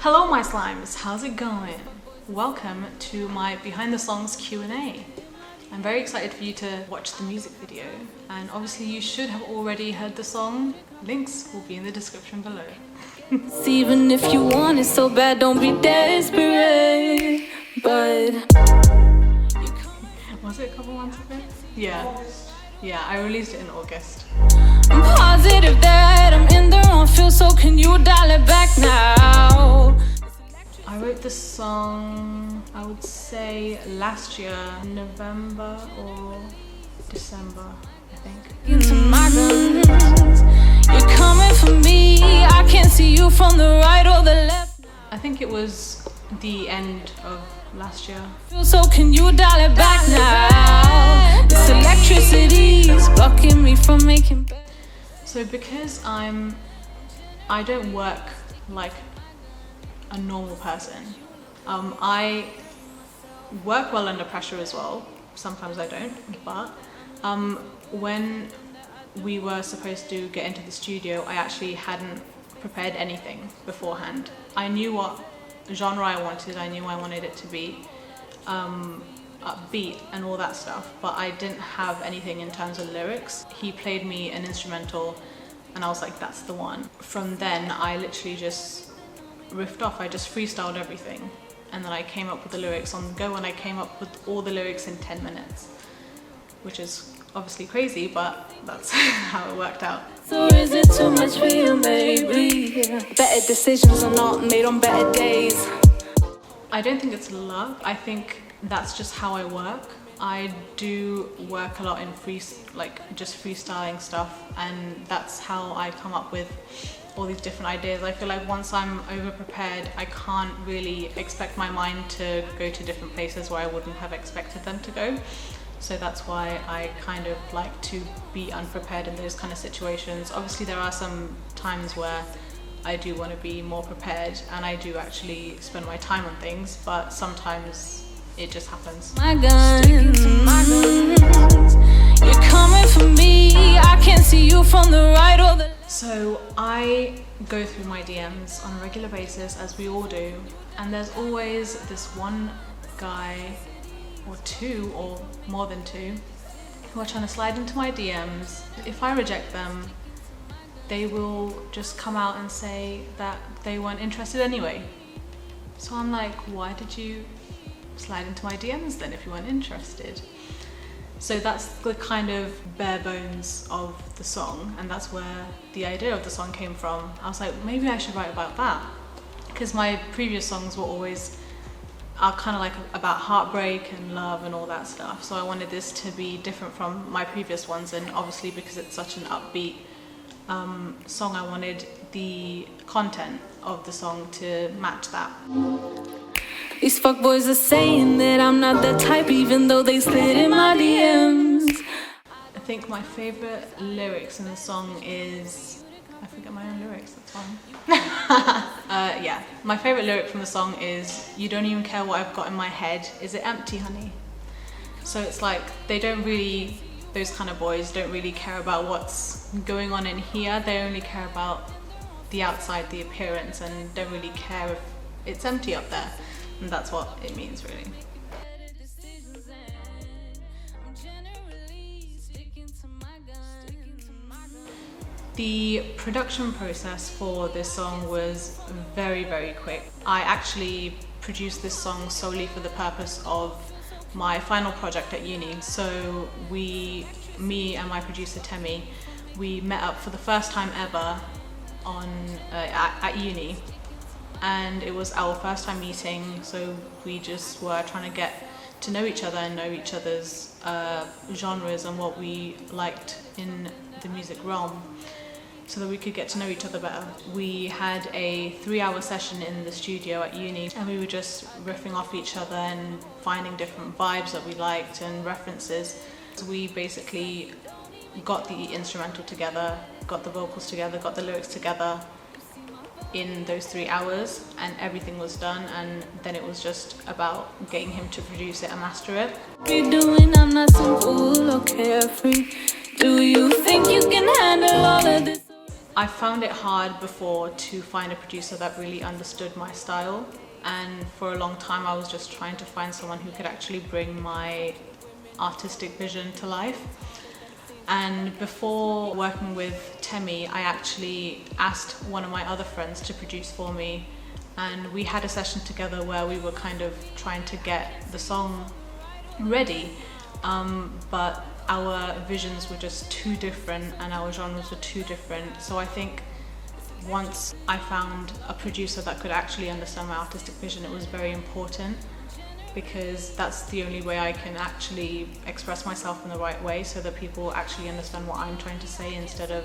Hello my slimes, how's it going? Welcome to my behind the songs Q&A. I'm very excited for you to watch the music video, and obviously you should have already heard the song. Links will be in the description below. Even if you want it so bad, don't be desperate. But was it a couple months ago? Yeah, I released it in August. I'm positive that I'm in the wrong field, so can you dial it back now? I wrote this song, I would say last year, November or December, I think. Into my guns, you're coming for me. I can't see you from the right or the left. I think it was the end of last year. So can you dial it back now? This electricity's blocking me from making better. So because I don't work like a normal person. I work well under pressure as well. Sometimes I don't, but when we were supposed to get into the studio, I actually hadn't prepared anything beforehand. I knew what genre I wanted. I knew I wanted it to be upbeat and all that stuff, but I didn't have anything in terms of lyrics. He played me an instrumental and I was like, that's the one. From then I literally just riffed off. I just freestyled everything, and then I came up with the lyrics on the go, and I came up with all the lyrics in 10 minutes, which is obviously crazy, but that's how it worked out. So is it too much for you, maybe? Better decisions are not made on better days. I don't think it's luck. I think that's just how I work. I do work a lot in just freestyling stuff, and that's how I come up with all these different ideas. I feel like once I'm over prepared, I can't really expect my mind to go to different places where I wouldn't have expected them to go. So that's why I kind of like to be unprepared in those kind of situations. Obviously there are some times where I do want to be more prepared and I do actually spend my time on things, but sometimes it just happens. My guns, you're coming for me. I can't see you from the right or the left. So I go through my DMs on a regular basis, as we all do, and there's always this one guy or two or more than two who are trying to slide into my DMs. If I reject them, they will just come out and say that they weren't interested anyway. So I'm like, why did you slide into my DMs then if you weren't interested? So that's the kind of bare bones of the song, and that's where the idea of the song came from. I was like, maybe I should write about that, because my previous songs are kind of like about heartbreak and love and all that stuff. So I wanted this to be different from my previous ones, and obviously because it's such an upbeat song, I wanted the content of the song to match that. These fuckboys are saying that I'm not that type, even though they slid in my DMs. I think my favorite lyrics in the song is, I forget my own lyrics, that's fine. Yeah, my favorite lyric from the song is, you don't even care what I've got in my head, is it empty, honey? So it's like, those kind of boys don't really care about what's going on in here, they only care about the outside, the appearance, and don't really care if it's empty up there. And that's what it means, really. The production process for this song was very, very quick. I actually produced this song solely for the purpose of my final project at uni. So me and my producer Temi, we met up for the first time ever at uni. And it was our first time meeting, so we just were trying to get to know each other and know each other's genres and what we liked in the music realm, so that we could get to know each other better. We had a 3-hour session in the studio at uni, and we were just riffing off each other and finding different vibes that we liked and references. So we basically got the instrumental together, got the vocals together, got the lyrics together in those 3 hours, and everything was done, and then it was just about getting him to produce it and master it. You're doing, I'm not so cool or carefree. Do you think you can handle all of this? I found it hard before to find a producer that really understood my style, and for a long time I was just trying to find someone who could actually bring my artistic vision to life. And before working with Temi, I actually asked one of my other friends to produce for me, and we had a session together where we were kind of trying to get the song ready, but our visions were just too different and our genres were too different. So I think once I found a producer that could actually understand my artistic vision, it was very important, because that's the only way I can actually express myself in the right way, so that people actually understand what I'm trying to say, instead of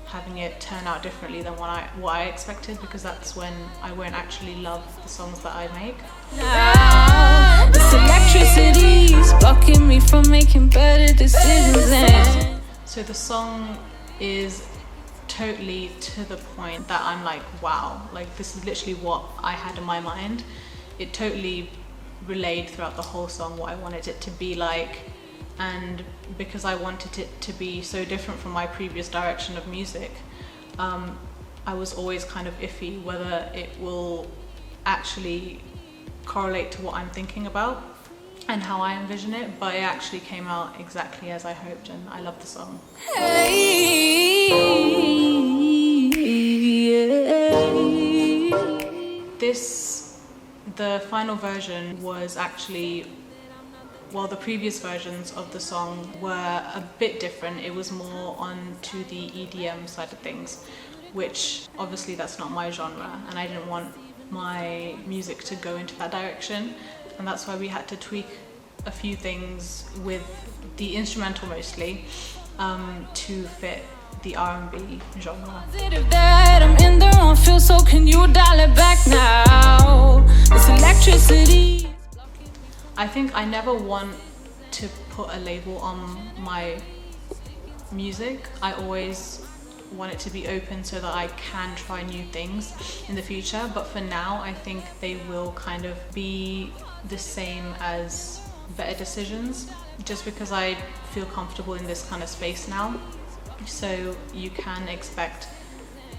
having it turn out differently than what I expected, because that's when I won't actually love the songs that I make. Now, this electricity's blocking me from making better decisions. So the song is totally to the point that I'm like, wow, like this is literally what I had in my mind. It totally relayed throughout the whole song what I wanted it to be like, and because I wanted it to be so different from my previous direction of music, I was always kind of iffy whether it will actually correlate to what I'm thinking about and how I envision it, but it actually came out exactly as I hoped, and I love the song. The final version was actually, well, the previous versions of the song were a bit different. It was more onto the EDM side of things, which obviously that's not my genre, and I didn't want my music to go into that direction, and that's why we had to tweak a few things with the instrumental mostly, to fit the R&B genre. That I'm in the wrong field, so can you dial it back now? This electricity. I think I never want to put a label on my music. I always want it to be open so that I can try new things in the future, but for now I think they will kind of be the same as Better Decisions, just because I feel comfortable in this kind of space now. So you can expect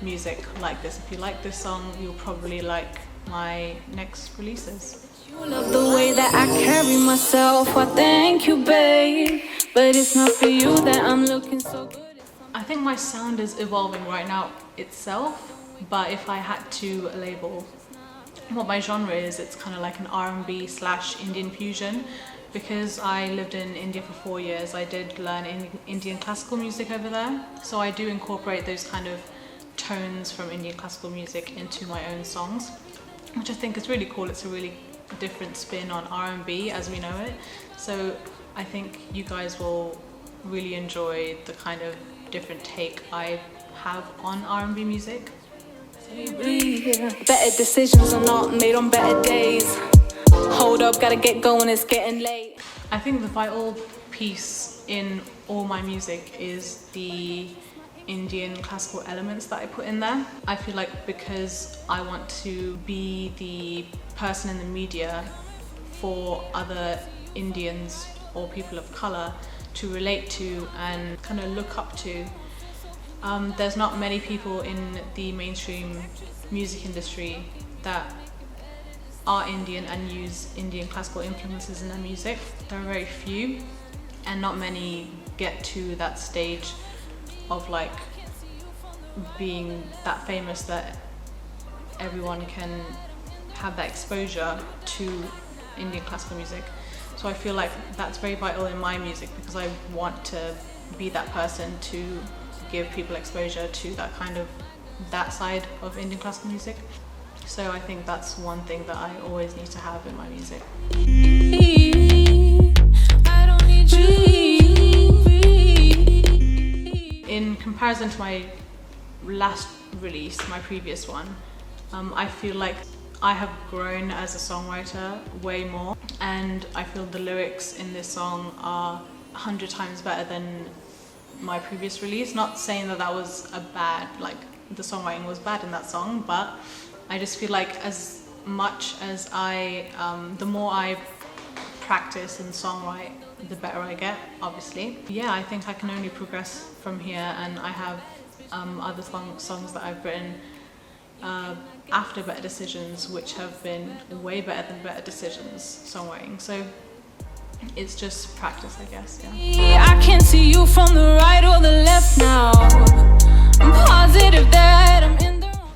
music like this. If you like this song, you'll probably like my next releases. You love the way that I carry myself. Well, thank you, babe, but it's not for you that I'm looking so good. I think my sound is evolving right now itself, but if I had to label what my genre is, it's kind of like an R&B / Indian fusion. Because I lived in India for 4 years, I did learn Indian classical music over there. So I do incorporate those kind of tones from Indian classical music into my own songs, which I think is really cool. It's a really different spin on R&B as we know it. So I think you guys will really enjoy the kind of different take I have on R&B music. Better decisions are not made on better days. Hold up, gotta get going, it's getting late. I think the vital piece in all my music is the Indian classical elements that I put in there. I feel like because I want to be the person in the media for other Indians or people of colour to relate to and kind of look up to. There's not many people in the mainstream music industry that are Indian and use Indian classical influences in their music. There are very few, and not many get to that stage of like being that famous that everyone can have that exposure to Indian classical music. So I feel like that's very vital in my music, because I want to be that person to give people exposure to that side of Indian classical music. So I think that's one thing that I always need to have in my music. In comparison to my last release, my previous one, I feel like I have grown as a songwriter way more, and I feel the lyrics in this song are 100 times better than my previous release. Not saying that was a bad, like the songwriting was bad in that song, but I just feel like as much as the more I practice and songwrite, the better I get, obviously. Yeah, I think I can only progress from here, and I have other songs that I've written after Better Decisions, which have been way better than Better Decisions songwriting. So it's just practice, I guess. Yeah. I can see you from the right or the left now. I'm positive that I'm in the wrong.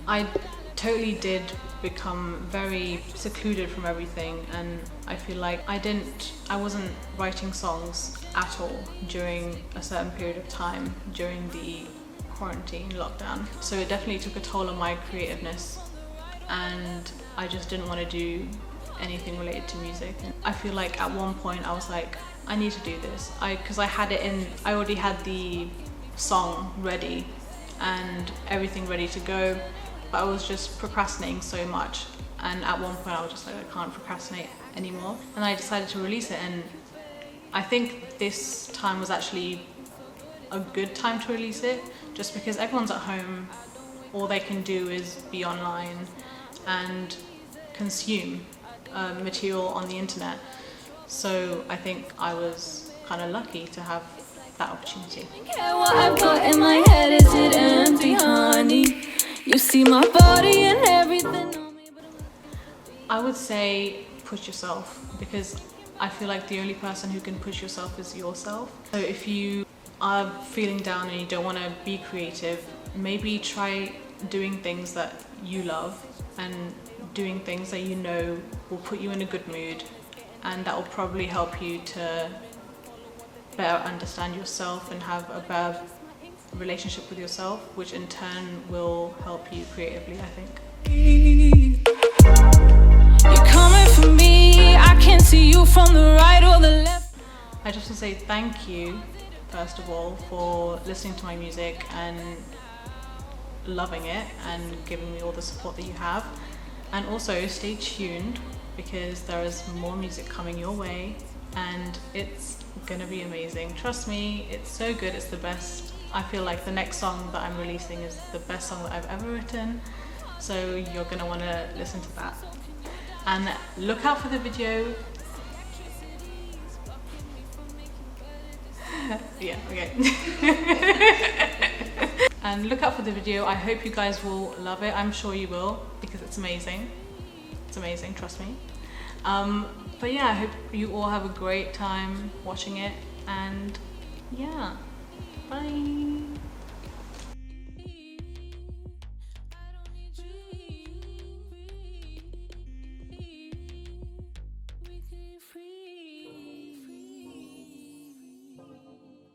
I totally did become very secluded from everything, and I feel like I wasn't writing songs at all during a certain period of time during the quarantine lockdown. So it definitely took a toll on my creativeness, and I just didn't want to do anything related to music. I feel like at one point I was like, I need to do this, because I already had the song ready and everything ready to go, but I was just procrastinating so much, and at one point I was just like, I can't procrastinate anymore, and I decided to release it. And I think this time was actually a good time to release it, just because everyone's at home, all they can do is be online and consume material on the internet. So I think I was kind of lucky to have that opportunity. Yeah, what I've got in my head, is it empty, honey? You see my body and everything on me, but I would say push yourself, because I feel like the only person who can push yourself is yourself. So if you are feeling down and you don't want to be creative, maybe try doing things that you love and doing things that you know will put you in a good mood, and that will probably help you to better understand yourself and have a better relationship with yourself, which in turn will help you creatively, I think. you're coming for me. I can see you from the right or the left. I just want to say thank you, first of all, for listening to my music and loving it and giving me all the support that you have. And also stay tuned, because there is more music coming your way and it's gonna be amazing. Trust me, it's so good, it's the best. I feel like the next song that I'm releasing is the best song that I've ever written, so you're gonna want to listen to that. And look out for the video. Yeah, okay. And look out for the video. I hope you guys will love it. I'm sure you will, because it's amazing. It's amazing, trust me. But yeah, I hope you all have a great time watching it, and yeah, bye.